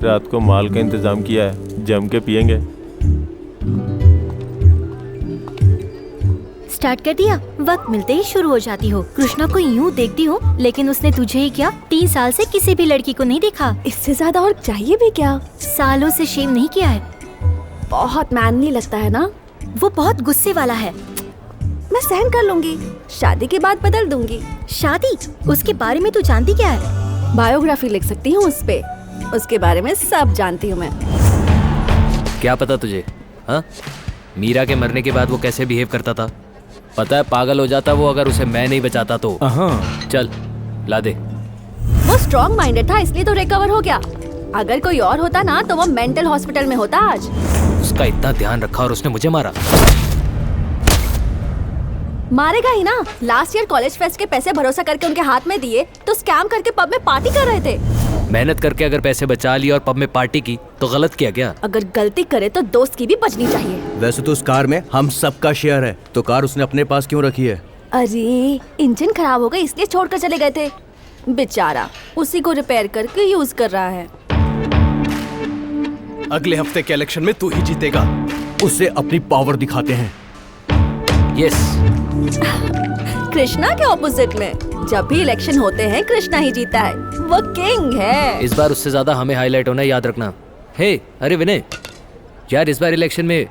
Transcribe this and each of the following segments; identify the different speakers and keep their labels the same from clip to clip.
Speaker 1: रात को माल का इंतजाम किया है, जम के पियेंगे।
Speaker 2: स्टार्ट कर दिया? वक्त मिलते ही शुरू हो जाती हो। कृष्णा को यूँ देखती हो, लेकिन उसने तुझे ही क्या 3 साल से किसी भी लड़की को नहीं देखा।
Speaker 3: इससे ज्यादा और चाहिए भी क्या?
Speaker 2: सालों से शेव नहीं किया है।
Speaker 3: बहुत मैनली लगता है ना?
Speaker 2: वो बहुत गुस्से वाला है।
Speaker 3: मैं सहन कर लूंगी, शादी के बाद बदल दूंगी।
Speaker 2: शादी? उसके बारे में तू जानती क्या है?
Speaker 3: बायोग्राफी लिख सकती हूँ उस पे, उसके बारे में सब जानती हूँ मैं।
Speaker 4: क्या पता तुझे? हाँ, मीरा के मरने के बाद वो कैसे बिहेव करता था? पता है पागल हो जाता वो अगर उसे मैं नहीं बचाता तो। चल ला दे।
Speaker 3: वो स्ट्रॉन्ग माइंडेड था इसलिए तो रिकवर हो गया। अगर कोई और होता ना तो वो मेंटल हॉस्पिटल में होता आज।
Speaker 4: उसका इतना ध्यान रखा और उसने मुझे मारा।
Speaker 3: मारेगा ही ना। लास्ट ईयर कॉलेज फेस्ट के पैसे भरोसा करके उनके हाथ में दिए तो स्कैम करके पब में पार्टी कर रहे थे।
Speaker 4: मेहनत करके अगर पैसे बचा लिए और पब में पार्टी की तो गलत किया क्या?
Speaker 3: अगर गलती करे तो दोस्त की भी बचनी चाहिए।
Speaker 5: वैसे तो उस कार में हम सबका शेयर है, तो कार उसने अपने पास क्यों रखी है?
Speaker 3: अरे इंजन खराब हो गई इसलिए छोड़कर चले गए थे। बेचारा उसी को रिपेयर करके यूज कर रहा है।
Speaker 5: अगले हफ्ते के इलेक्शन में तू ही जीतेगा। उसे अपनी पावर दिखाते हैं।
Speaker 4: यस।
Speaker 3: कृष्णा के ऑपोजिट में जब भी इलेक्शन होते हैं कृष्णा ही जीता है। वो किंग है।
Speaker 4: इस बार उससे ज्यादा हमें हाईलाइट होना याद रखना। हे अरे विनय यार, इस बार इलेक्शन में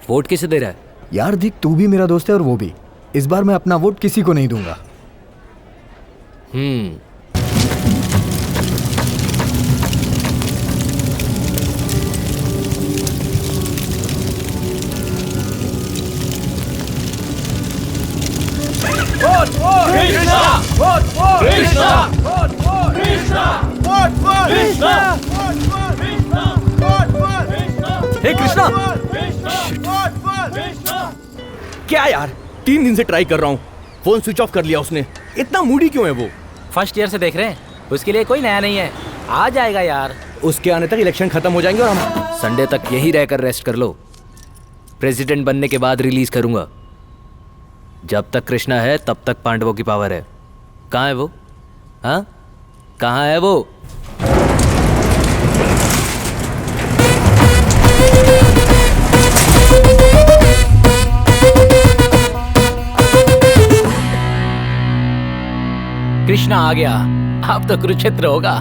Speaker 4: वोट किसे दे रहा है?
Speaker 6: यार देख, तू भी मेरा दोस्त है और वो भी। इस बार मैं अपना वोट किसी को नहीं दूंगा।
Speaker 5: हे कृष्णा! क्या यार, 3 दिन से ट्राई कर रहा हूँ, फोन स्विच ऑफ कर लिया उसने। इतना मूडी क्यों है वो?
Speaker 7: फर्स्ट ईयर से देख रहे हैं, उसके लिए कोई नया नहीं है, आ जाएगा यार।
Speaker 5: उसके आने तक इलेक्शन खत्म हो जाएंगे और हम
Speaker 4: संडे तक यही रहकर रेस्ट कर लो। प्रेसिडेंट बनने के बाद रिलीज करूंगा। जब तक कृष्णा है तब तक पांडवों की पावर है। कहाँ है वो? हाँ, कहाँ है वो?
Speaker 7: कृष्णा आ गया, अब तो कुरुक्षेत्र होगा।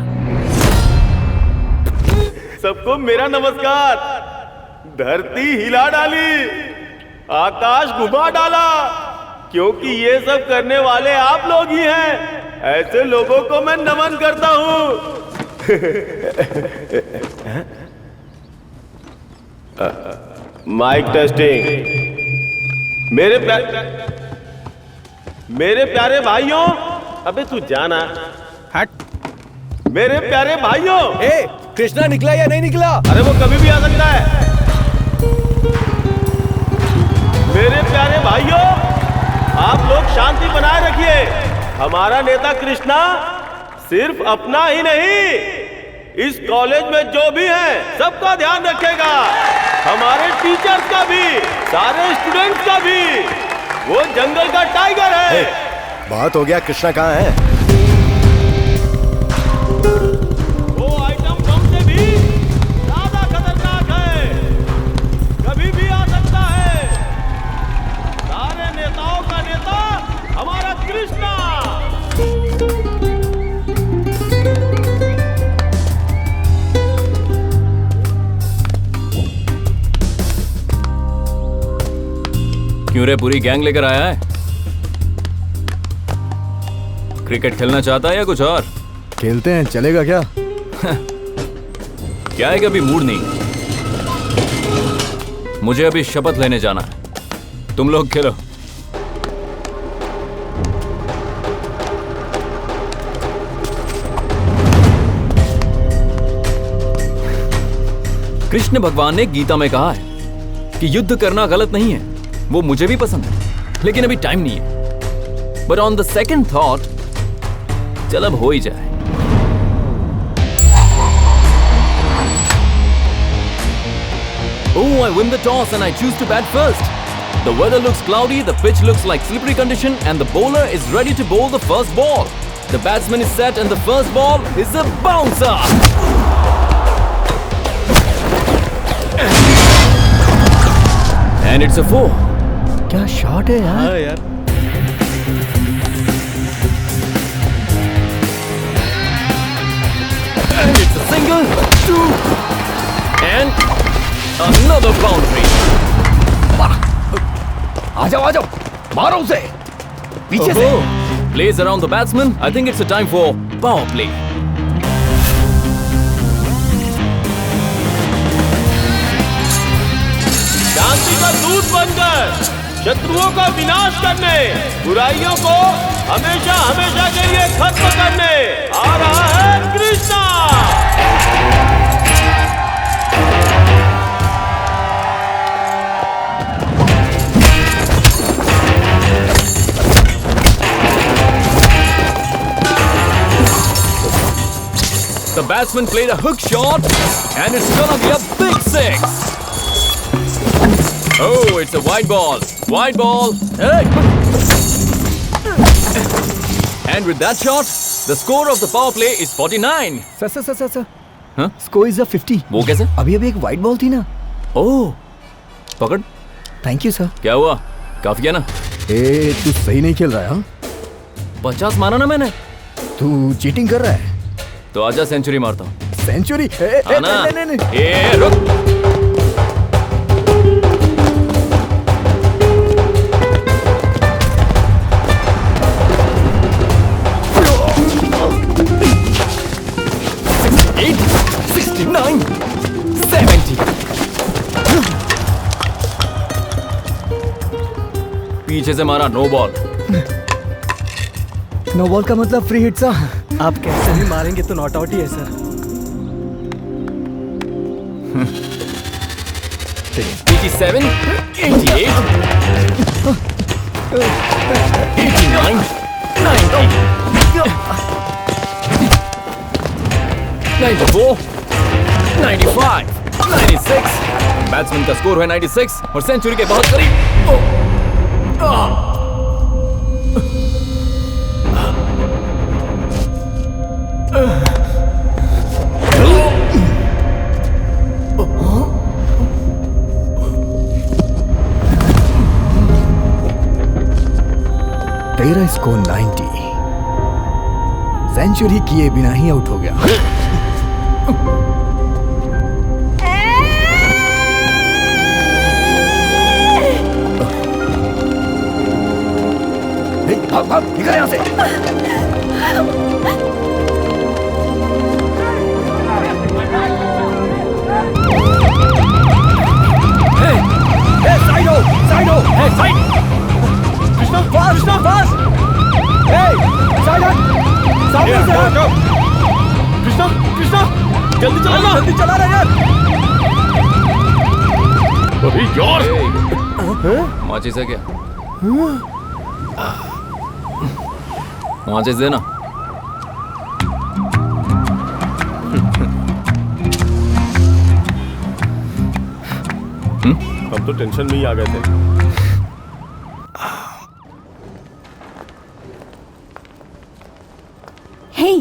Speaker 1: सबको मेरा नमस्कार। धरती हिला डाली, आकाश घुमा डाला, क्योंकि ये सब करने वाले आप लोग ही हैं। ऐसे लोगों को मैं नमन करता हूं। Mic testing. मेरे प्यारे भाइयों, अबे तू जाना। हट। मेरे प्यारे भाइयों,
Speaker 5: कृष्णा निकला या नहीं निकला?
Speaker 1: अरे वो कभी भी आ सकता है। मेरे प्यारे भाइयों, आप लोग शांति बनाए रखिए। हमारा नेता कृष्णा सिर्फ अपना ही नहीं, इस कॉलेज में जो भी है सबका ध्यान रखेगा। हमारे टीचर्स का भी, सारे स्टूडेंट्स का भी। वो जंगल का टाइगर है।
Speaker 6: बात हो गया, कृष्णा कहाँ है?
Speaker 1: वो आइटम बम से भी ज्यादा खतरनाक है, कभी भी आ सकता है। सारे नेताओं का नेता हमारा कृष्णा।
Speaker 8: क्यों रे, पूरी गैंग लेकर आया है? क्रिकेट खेलना चाहता है या कुछ और?
Speaker 6: खेलते हैं, चलेगा क्या?
Speaker 8: क्या है कि अभी मूड नहीं। मुझे अभी शपथ लेने जाना है। तुम लोग खेलो। कृष्ण भगवान ने गीता में कहा है कि युद्ध करना गलत नहीं है। वो मुझे भी पसंद है, लेकिन अभी टाइम नहीं है। But on the second thought, चल अब हो ही जाए। Oh, I win the toss and I choose to bat first. The weather looks cloudy, the pitch looks like slippery condition, and the bowler is ready to bowl the first ball. The batsman is set and the first ball is a bouncer. And it's a 4.
Speaker 6: क्या shot है यार।
Speaker 5: हाँ यार।
Speaker 8: And it's a single, 2, and another boundary.
Speaker 5: आ जाओ मारो उसे पीछे से।
Speaker 8: Plays around the batsman. I think it's a time for power play.
Speaker 1: शांति का दूत बनकर शत्रुओं का विनाश करने, बुराइयों को हमेशा हमेशा के लिए खत्म करने आ रहा है Krishna.
Speaker 8: The batsman played a hook shot, and it's gonna be a big 6. Oh, it's a wide ball. Wide ball. Hey. And with that shot, the score of the power play is 49.
Speaker 6: Sir
Speaker 8: हाँ?
Speaker 6: Score is 50।
Speaker 8: वो कैसे?
Speaker 6: अभी एक white ball थी ना।
Speaker 8: ओह, पकड़।
Speaker 6: Thank you sir.
Speaker 8: क्या हुआ? काफी है ना?
Speaker 6: ए तू सही नहीं खेल रहा है हाँ?
Speaker 8: 50 मारा ना मैंने।
Speaker 6: तू चीटिंग कर रहा है।
Speaker 8: तो आजा सेंचुरी मारता हूँ।
Speaker 6: सेंचुरी?
Speaker 8: आना।
Speaker 6: नहीं।
Speaker 8: ए रुक। पीछे से मारा, नो बॉल।
Speaker 6: नो बॉल का मतलब फ्री हिट सा।
Speaker 9: आप कैसे भी मारेंगे तो नॉट आउट ही है सर।
Speaker 8: 87, 88, 89, 90, 94, 95, 96। बैट्समैन का स्कोर है 96 और सेंचुरी के बहुत करीब।
Speaker 6: तेरा स्कोर 90। सेंचुरी किए बिना ही आउट हो गया। भाग निकल यहाँ से। साइड हो। कृष्णा फास्ट। साइड
Speaker 1: कृष्णा जल्दी चला ना यार। अभी यार
Speaker 8: माचिस है क्या? माचिस देना।
Speaker 1: हम तो टेंशन में ही आ गए थे।
Speaker 3: हे,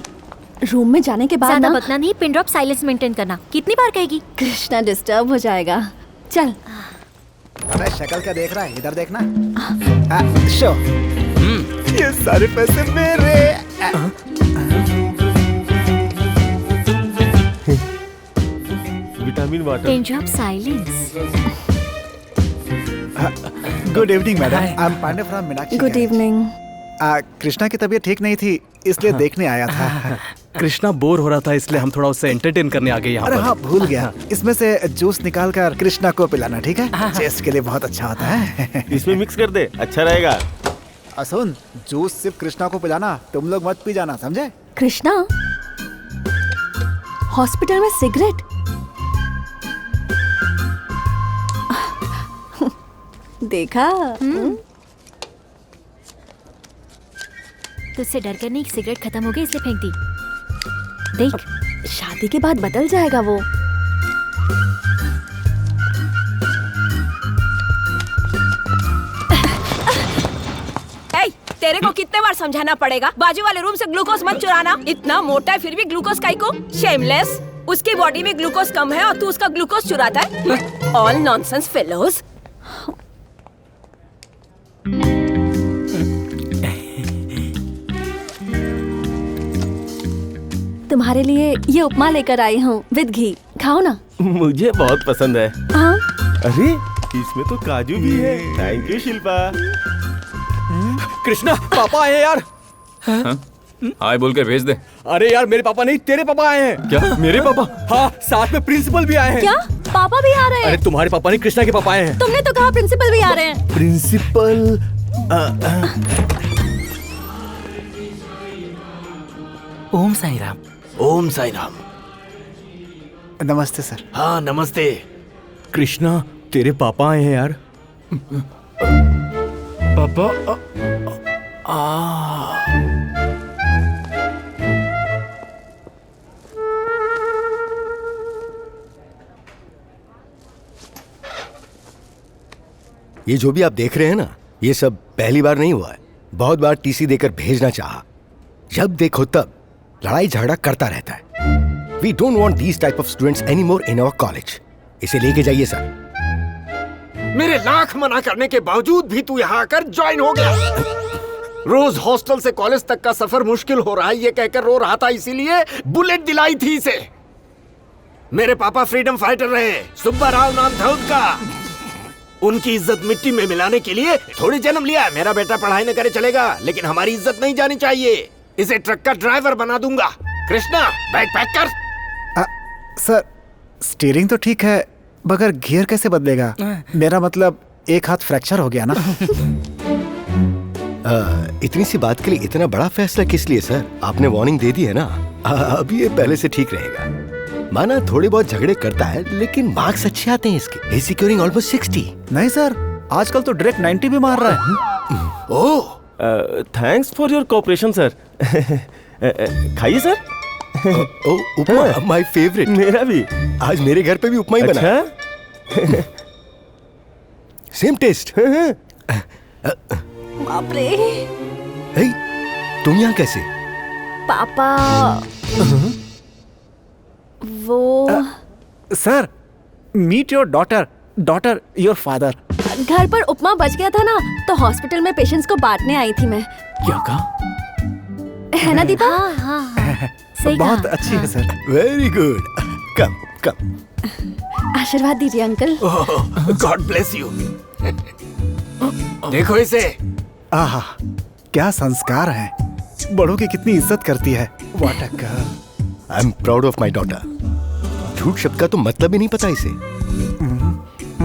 Speaker 3: रूम में जाने के बाद
Speaker 2: ज्यादा
Speaker 3: ना
Speaker 2: बकना नहीं, पिन ड्रॉप साइलेंस मेंटेन करना। कितनी बार कहेगी?
Speaker 3: कृष्णा डिस्टर्ब हो जाएगा। चल।
Speaker 6: अबे शक्ल क्या देख रहा है? इधर देखना। शो। ये सारे पैसे मेरे।
Speaker 1: Vitamin water.
Speaker 2: Pin drop silence.
Speaker 10: Good evening madam, I am Pandey from Meenakshi.
Speaker 3: Good evening.
Speaker 10: Krishna की तबीयत ठीक नहीं थी इसलिए देखने आया था।
Speaker 9: कृष्णा बोर हो रहा था इसलिए हम थोड़ा उससे एंटरटेन करने आ गए यहाँ
Speaker 10: अरे
Speaker 9: पर।
Speaker 10: हाँ भूल गया, इसमें से जूस निकाल कर कृष्णा को पिलाना, ठीक है? चेस्ट के लिए बहुत अच्छा होता है।
Speaker 1: इसमें मिक्स कर दे, अच्छा रहेगा।
Speaker 10: सुन, जूस सिर्फ कृष्णा को पिलाना, तुम लोग मत पी जाना, समझे?
Speaker 3: कृष्णा हॉस्पिटल में सिगरेट? देखा?
Speaker 2: तुझसे डर कर नहीं, सिगरेट खत्म हो गई इसलिए फेंक दी। देख,
Speaker 3: शादी के बाद बदल जाएगा वो।
Speaker 11: तेरे को कितने बार समझाना पड़ेगा? बाजू वाले रूम से ग्लूकोज मत चुराना। इतना मोटा है फिर भी ग्लूकोज काई को? शेमलेस। उसकी बॉडी में ग्लूकोज कम है और तू उसका ग्लूकोज चुराता है। All nonsense fellows.
Speaker 3: तुम्हारे लिए ये उपमा लेकर आई हूँ विद घी, खाओ ना।
Speaker 1: मुझे बहुत पसंद है।
Speaker 3: हाँ?
Speaker 1: अरे इसमें तो काजू भी है। Thank you Shilpa.
Speaker 5: कृष्णा, पापा आए हैं यार।
Speaker 8: हाय बोल के भेज दे।
Speaker 5: अरे यार, मेरे पापा नहीं, तेरे पापा आए हैं।
Speaker 8: क्या मेरे पापा?
Speaker 5: हाँ, साथ में प्रिंसिपल भी आए हैं।
Speaker 3: क्या पापा भी आ रहे हैं?
Speaker 5: अरे तुम्हारे पापा नहीं, कृष्णा के पापा आए हैं।
Speaker 3: तुमने तो कहा प्रिंसिपल भी आ रहे हैं।
Speaker 5: प्रिंसिपल?
Speaker 7: ओम साई राम।
Speaker 6: ओम साई राम। नमस्ते सर।
Speaker 5: हाँ नमस्ते। कृष्णा, तेरे पापा आए हैं यार। पापा
Speaker 12: ये जो भी आप देख रहे हैं ना, ये सब पहली बार नहीं हुआ है। बहुत बार टीसी देकर भेजना चाहा। जब देखो तब लड़ाई झगड़ा करता रहता है। We don't want these type of students any more in our college. इसे लेके जाइए सर।
Speaker 13: मेरे लाख मना करने के बावजूद भी तू यहाँ आकर ज्वाइन हो गया। रोज हॉस्टल से कॉलेज तक का सफर मुश्किल हो रहा है ये कहकर रो रहा था, इसीलिए बुलेट दिलाई थी इसे। मेरे पापा फ्रीडम फाइटर रहे, सुब्बा राव नाम था उनका। उनकी इज्जत मिट्टी में मिलाने के लिए थोड़ी जन्म लिया। मेरा बेटा पढ़ाई न करे चलेगा, लेकिन हमारी इज्जत नहीं जानी चाहिए। इसे ट्रक का ड्राइवर बना दूंगा। कृष्णा, बैग पैक कर।
Speaker 6: सर, स्टीयरिंग तो ठीक है, मगर गियर कैसे बदलेगा? मेरा मतलब एक हाथ फ्रैक्चर हो गया ना।
Speaker 12: इतनी सी बात के लिए इतना बड़ा फैसला किस लिए सर? आपने वार्निंग दे दी है ना। अब ये पहले से ठीक रहेगा। माना थोड़े बहुत झगड़े करता है, लेकिन मार्क्स अच्छे आते हैं इसके। He's securing almost 60।
Speaker 6: नहीं सर, आजकल तो डायरेक्ट 90 भी मार रहा है।
Speaker 1: ओह, thanks for your cooperation sir. खाइए सर।
Speaker 12: Upma my favourite.
Speaker 1: मेरा भी।
Speaker 12: आज मेरे घर पे भी उपमा ही बना।
Speaker 1: अच्छा?
Speaker 12: Same taste.
Speaker 3: बाप रे।
Speaker 12: तुम यहाँ कैसे?
Speaker 3: पापा वो
Speaker 6: sir, meet your daughter, daughter your father.
Speaker 3: घर पर उपमा बच गया था ना, तो हॉस्पिटल में पेशेंट्स को बांटने आई थी मैं।
Speaker 5: क्या कहा?
Speaker 3: है ना दीपा?
Speaker 2: हाँ, सही
Speaker 6: बहुत
Speaker 2: कहा।
Speaker 6: अच्छी है sir.
Speaker 12: Very good. Come come.
Speaker 3: आशीर्वाद दीजिए अंकल।
Speaker 13: God bless you. देखो इसे।
Speaker 6: आहा, क्या संस्कार है। बड़ों की कितनी इज्जत करती है। What a girl.
Speaker 12: I am proud of my daughter. झूठ शब्द का तो मतलब ही नहीं पता इसे।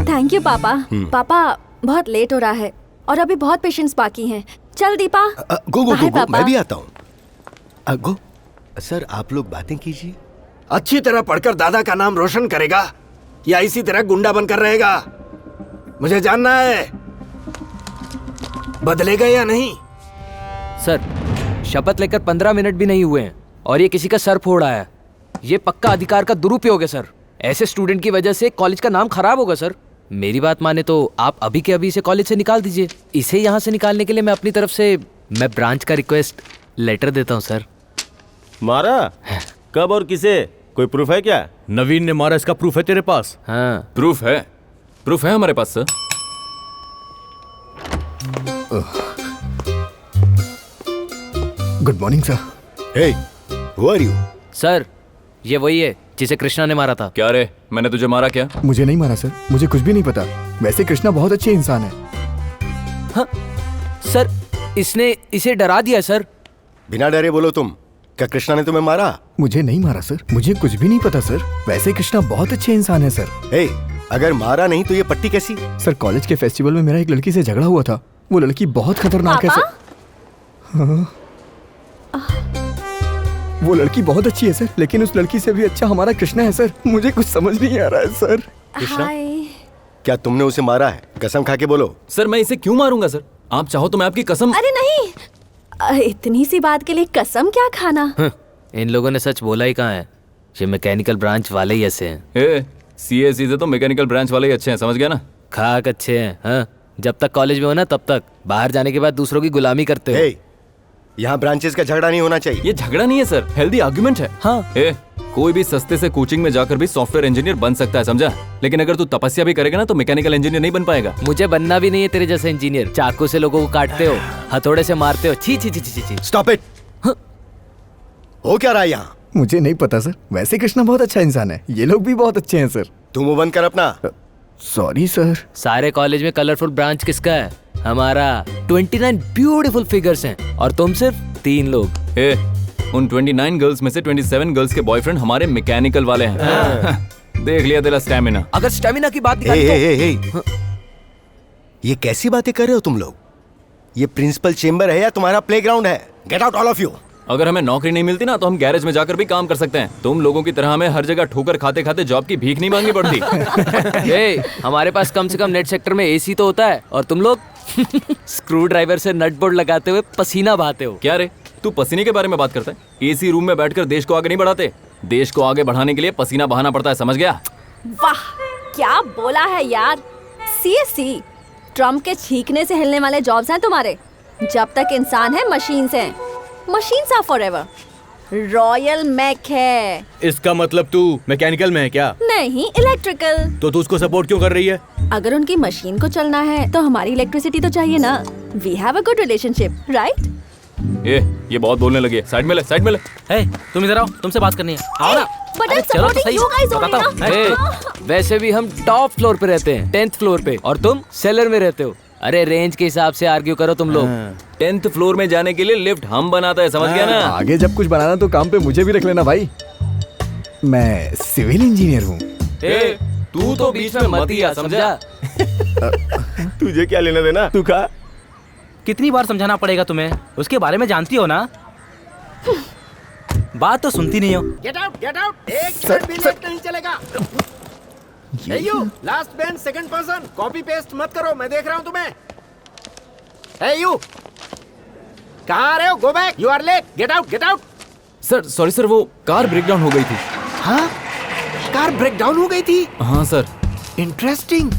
Speaker 3: थैंक यू पापा। पापा, बहुत लेट हो रहा है और अभी बहुत पेशेंट्स बाकी हैं। चल दीपा।
Speaker 12: गो गो
Speaker 3: बाय,
Speaker 12: गो,
Speaker 3: पापा।
Speaker 12: मैं भी आता हूँ। गो सर, आप लोग बातें कीजिए।
Speaker 13: अच्छी तरह पढ़कर दादा का नाम रोशन करेगा या इसी तरह गुंडा बनकर रहेगा, मुझे जानना है। बदलेगा या नहीं?
Speaker 4: सर, शपथ लेकर 15 मिनट भी नहीं हुए हैं और ये किसी का सर फोड़ रहा है। ये पक्का अधिकार का दुरुपयोग है सर। ऐसे स्टूडेंट की वजह से कॉलेज का नाम खराब होगा सर। मेरी बात माने तो आप अभी के अभी इसे कॉलेज से निकाल दीजिए। इसे यहाँ से निकालने के लिए मैं अपनी तरफ से ब्रांच का रिक्वेस्ट लेटर देता हूँ सर।
Speaker 1: मारा? कब और किसे? कोई प्रूफ है क्या?
Speaker 5: नवीन ने मारा, इसका प्रूफ है तेरे पास?
Speaker 4: हाँ,
Speaker 8: प्रूफ है हमारे पास sir.
Speaker 12: Good morning sir. Hey, who are you?
Speaker 4: Sir, ये वही है जिसे कृष्णा ने मारा था।
Speaker 8: क्या रे, मैंने तुझे मारा क्या?
Speaker 14: मुझे नहीं मारा सर, मुझे कुछ भी नहीं पता। वैसे कृष्णा बहुत अच्छे इंसान है।
Speaker 4: हाँ, सर, इसने इसे डरा दिया सर।
Speaker 12: बिना डरे बोलो तुम। क्या कृष्णा ने तुम्हें मारा?
Speaker 14: मुझे नहीं मारा सर, मुझे कुछ भी नहीं पता सर। वैसे कृष्णा बहुत अच्छे इंसान है सर।
Speaker 12: हे, अगर मारा नहीं तो ये पट्टी कैसी?
Speaker 14: सर, कॉलेज के फेस्टिवल में मेरा एक लड़की से झगड़ा हुआ था। वो लड़की बहुत खतरनाक है सर। हाँ। वो लड़की बहुत अच्छी है सर, लेकिन उस लड़की से भी अच्छा हमारा कृष्णा है सर। मुझे कुछ समझ नहीं आ रहा है सर।
Speaker 12: कृष्णा, क्या तुमने उसे मारा है? कसम खा के बोलो।
Speaker 8: सर, मैं इसे क्यों मारूंगा सर? आप चाहो तो मैं आपकी कसम।
Speaker 3: अरे नहीं, इतनी सी बात के लिए कसम क्या खाना।
Speaker 4: इन लोगों ने सच बोला ही कहाँ है। ये मैकेनिकल ब्रांच वाले ही ऐसे हैं।
Speaker 8: सीएससी से तो मैकेनिकल ब्रांच वाले ही अच्छे हैं, समझ गया ना?
Speaker 4: खाक अच्छे हैं। हाँ, जब तक कॉलेज में हो ना तब तक, बाहर जाने के बाद दूसरों की गुलामी करते हो।
Speaker 12: यहाँ ब्रांचेस का झगड़ा नहीं होना चाहिए।
Speaker 8: ये झगड़ा नहीं है सर, हेल्दी आर्गुमेंट है।
Speaker 4: हाँ,
Speaker 8: कोई भी सस्ते से कोचिंग में जाकर भी सॉफ्टवेयर इंजीनियर बन सकता है, समझा? लेकिन अगर तू तपस्या भी करेगा ना तो मैकेनिकल इंजीनियर नहीं बन पाएगा।
Speaker 4: मुझे बनना भी नहीं है तेरे जैसे इंजीनियर। चाकू से लोगों को काटते हो, हथौड़े से मारते हो। छी छी छी छी छी।
Speaker 12: Stop it. हो क्या रहा है यहाँ?
Speaker 14: मुझे नहीं पता सर, वैसे कृष्णा बहुत अच्छा इंसान है, ये लोग भी बहुत अच्छे हैं सर।
Speaker 12: तू मुंह बंद कर अपना।
Speaker 14: Sorry sir.
Speaker 4: सारे कॉलेज में कलरफुल ब्रांच किसका है? हमारा। 29 ब्यूटीफुल फिगर्स हैं और तुम सिर्फ 3 लोग।
Speaker 8: उन 29 गर्ल्स में से 27 गर्ल्स के बॉयफ्रेंड हमारे मैकेनिकल वाले हैं। देख लिया तेरा स्टैमिना।
Speaker 4: अगर स्टैमिना की बात
Speaker 12: ये कैसी बातें कर रहे हो तुम लोग? ये प्रिंसिपल चेंबर है या तुम्हारा प्लेग्राउंड है? Get out all of you.
Speaker 8: अगर हमें नौकरी नहीं मिलती ना तो हम गैरेज में जाकर भी काम कर सकते हैं। तुम लोगों की तरह हमें हर जगह ठोकर खाते खाते जॉब की भीख नहीं मांगनी पड़ती।
Speaker 4: हमारे पास कम से कम नेट सेक्टर में एसी तो होता है और तुम लोग स्क्रू ड्राइवर से नट बोल्ट लगाते हुए पसीना बहाते हो।
Speaker 8: क्या रे, तू पसीने के बारे में बात करता है? एसी रूम में बैठकर देश को आगे नहीं बढ़ाते। देश को आगे बढ़ाने के लिए पसीना बहाना पड़ता है, समझ गया?
Speaker 3: वाह क्या बोला है यार। सीएससी ट्रम्प के छींकने से हिलने वाले जॉब्स हैं तुम्हारे। जब तक इंसान है मशीन्स हैं। Machines are forever. Royal Mac है।
Speaker 5: इसका मतलब तू मैकेनिकल में है क्या?
Speaker 3: नहीं, इलेक्ट्रिकल।
Speaker 5: तो तू उसको सपोर्ट क्यों कर रही है?
Speaker 3: अगर उनकी मशीन को चलना है तो हमारी इलेक्ट्रिसिटी तो चाहिए ना। We have a good relationship, right?
Speaker 8: ये बहुत बोलने लगी है। साइड में ले, साइड में ले।
Speaker 7: तुम इधर आओ, तुमसे बात करनी है। आओ ना।
Speaker 3: बट
Speaker 7: चलो तो सही, बताता
Speaker 4: हूँ। वैसे भी हम टॉप फ्लोर पे रहते हैं, 10th फ्लोर पे, और तुम सेलर में रहते हो। अरे रेंज के हिसाब से आर्ग्यू करो तुम लोग।
Speaker 8: 10th फ्लोर में जाने के लिए लिफ्ट हम बनाते हैं, समझ गया ना?
Speaker 14: आगे जब कुछ बनाना तो काम पे मुझे भी रख लेना भाई। मैं सिविल इंजीनियर हूँ।
Speaker 8: तू तो बीच में मत ही आ, समझा?
Speaker 1: तुझे क्या लेना देना? तू खा।
Speaker 7: कितनी बार समझाना पड़ेगा तुम्हें? उसके बारे में जानती हो ना। बात तो सुनती नहीं हो।
Speaker 13: Get out, get out. एक मिनट भी लेट नहीं चलेगा। Hey you, last bench second person, copy paste मत करो, मैं देख रहा हूँ तुम्हें। Hey you, कहाँ आ रहे हो? Go back, you are late. Get out, get out.
Speaker 8: Sir sorry sir, वो कार ब्रेकडाउन हो गई थी।
Speaker 13: हाँ, कार ब्रेकडाउन हो गई थी?
Speaker 8: हाँ सर।
Speaker 13: इंटरेस्टिंग।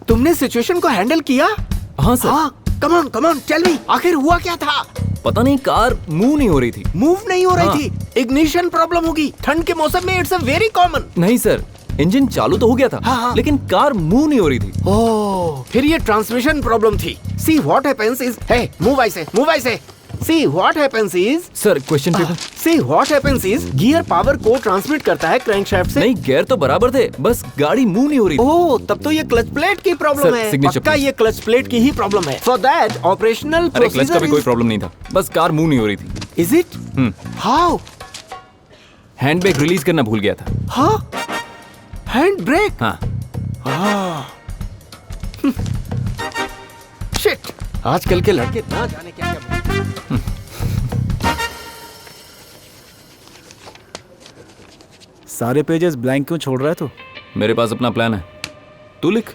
Speaker 13: तुमने सिचुएशन को हैंडल किया?
Speaker 8: हाँ सर।
Speaker 13: हाँ, कम ऑन, टेल मी, आखिर हुआ क्या था?
Speaker 8: पता नहीं, कार मूव नहीं हो रही थी।
Speaker 13: मूव नहीं हो रही थी? इग्निशन प्रॉब्लम होगी। ठंड के मौसम में इट्स अ वेरी कॉमन।
Speaker 8: नहीं सर, इंजन चालू तो हो गया था।
Speaker 13: हाँ।
Speaker 8: लेकिन कार मूव नहीं हो रही थी।
Speaker 13: ओह, फिर ये ट्रांसमिशन प्रॉब्लम थी। See what happens is, hey, move I say. See what happens is,
Speaker 8: sir question paper.
Speaker 13: See what happens is, gear power को ट्रांसमिट करता है क्रैंकशाफ्ट से।
Speaker 8: नहीं, गियर तो बराबर थे, बस गाड़ी मूव नहीं हो रही थी।
Speaker 13: ओह, तब तो ये क्लच प्लेट की प्रॉब्लम है। पक्का ये क्लच प्लेट की ही प्रॉब्लम है। For that ऑपरेशनल
Speaker 8: अरे क्लच का भी कोई प्रॉब्लम नहीं था, बस कार मूव नहीं हो रही थी।
Speaker 13: Is it? How?
Speaker 8: Hand brake release करना भूल गया था।
Speaker 13: हाँ? Hand brake?
Speaker 8: हाँ।
Speaker 13: शिट, आजकल के लड़के ना जाने क्या क्या।
Speaker 9: सारे पेजेस ब्लैंक क्यों छोड़ रहा है तू?
Speaker 8: मेरे पास अपना प्लान है, तू लिख।